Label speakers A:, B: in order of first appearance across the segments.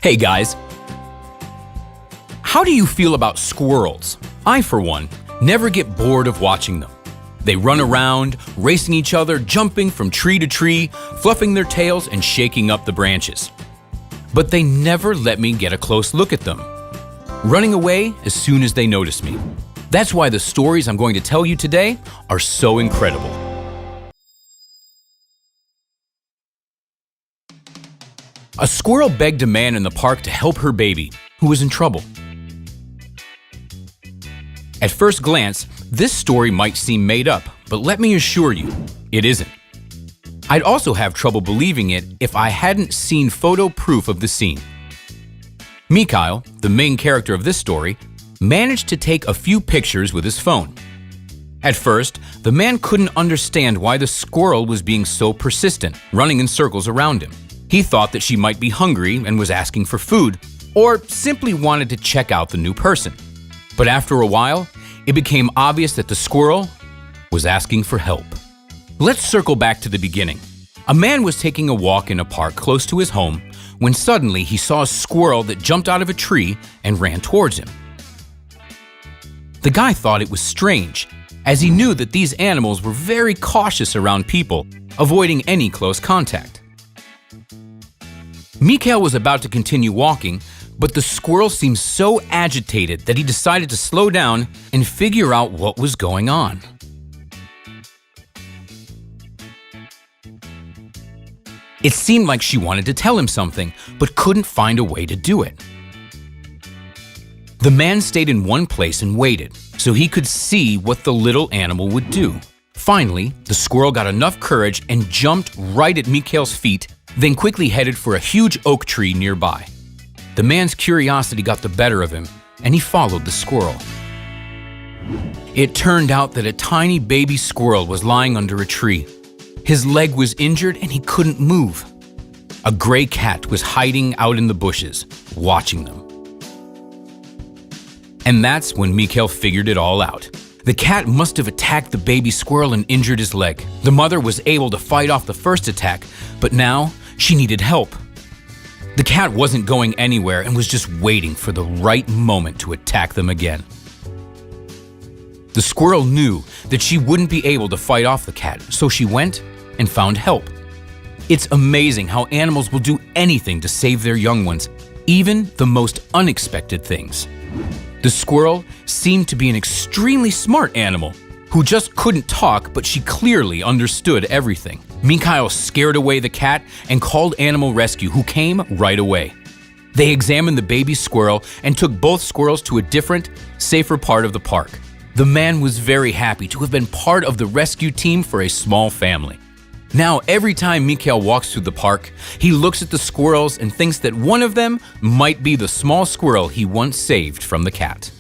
A: Hey guys! How do you feel about squirrels? I, for one, never get bored of watching them. They run around, racing each other, jumping from tree to tree, fluffing their tails and shaking up the branches. But they never let me get a close look at them, running away as soon as they notice me. That's why the stories I'm going to tell you today are so incredible. A squirrel begged a man in the park to help her baby, who was in trouble. At first glance, this story might seem made up, but let me assure you, it isn't. I'd also have trouble believing it if I hadn't seen photo proof of the scene. Mikhail, the main character of this story, managed to take a few pictures with his phone. At first, the man couldn't understand why the squirrel was being so persistent, running in circles around him. He thought that she might be hungry and was asking for food, or simply wanted to check out the new person. But after a while, it became obvious that the squirrel was asking for help. Let's circle back to the beginning. A man was taking a walk in a park close to his home when suddenly he saw a squirrel that jumped out of a tree and ran towards him. The guy thought it was strange, as he knew that these animals were very cautious around people, avoiding any close contact. Mikhail was about to continue walking, but the squirrel seemed so agitated that he decided to slow down and figure out what was going on. It seemed like she wanted to tell him something, but couldn't find a way to do it. The man stayed in one place and waited, so he could see what the little animal would do. Finally, the squirrel got enough courage and jumped right at Mikhail's feet, then quickly headed for a huge oak tree nearby. The man's curiosity got the better of him, and he followed the squirrel. It turned out that a tiny baby squirrel was lying under a tree. His leg was injured and he couldn't move. A gray cat was hiding out in the bushes, watching them. And that's when Mikhail figured it all out. The cat must have attacked the baby squirrel and injured his leg. The mother was able to fight off the first attack, but now she needed help. The cat wasn't going anywhere and was just waiting for the right moment to attack them again. The squirrel knew that she wouldn't be able to fight off the cat, so she went and found help. It's amazing how animals will do anything to save their young ones, even the most unexpected things. The squirrel seemed to be an extremely smart animal who just couldn't talk, but she clearly understood everything. Mikhail scared away the cat and called animal rescue, who came right away. They examined the baby squirrel and took both squirrels to a different, safer part of the park. The man was very happy to have been part of the rescue team for a small family. Now, every time Mikhail walks through the park, he looks at the squirrels and thinks that one of them might be the small squirrel he once saved from the cat.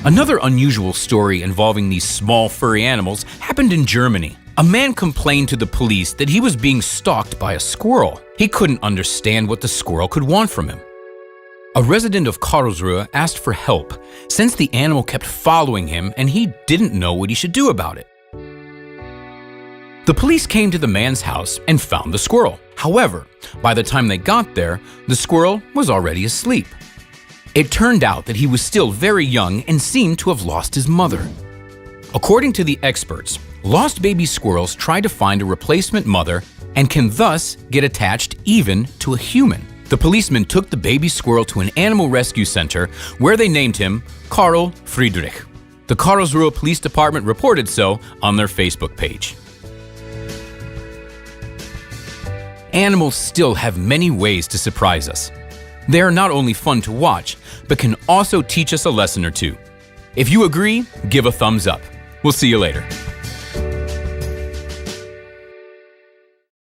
A: Another unusual story involving these small furry animals happened in Germany. A man complained to the police that he was being stalked by a squirrel. He couldn't understand what the squirrel could want from him. A resident of Karlsruhe asked for help since the animal kept following him and he didn't know what he should do about it. The police came to the man's house and found the squirrel. However, by the time they got there, the squirrel was already asleep. It turned out that he was still very young and seemed to have lost his mother. According to the experts, lost baby squirrels try to find a replacement mother and can thus get attached even to a human. The policeman took the baby squirrel to an animal rescue center where they named him Karl Friedrich. The Karlsruhe Police Department reported so on their Facebook page. Animals still have many ways to surprise us. They are not only fun to watch, but can also teach us a lesson or two. If you agree, give a thumbs up. We'll see you later.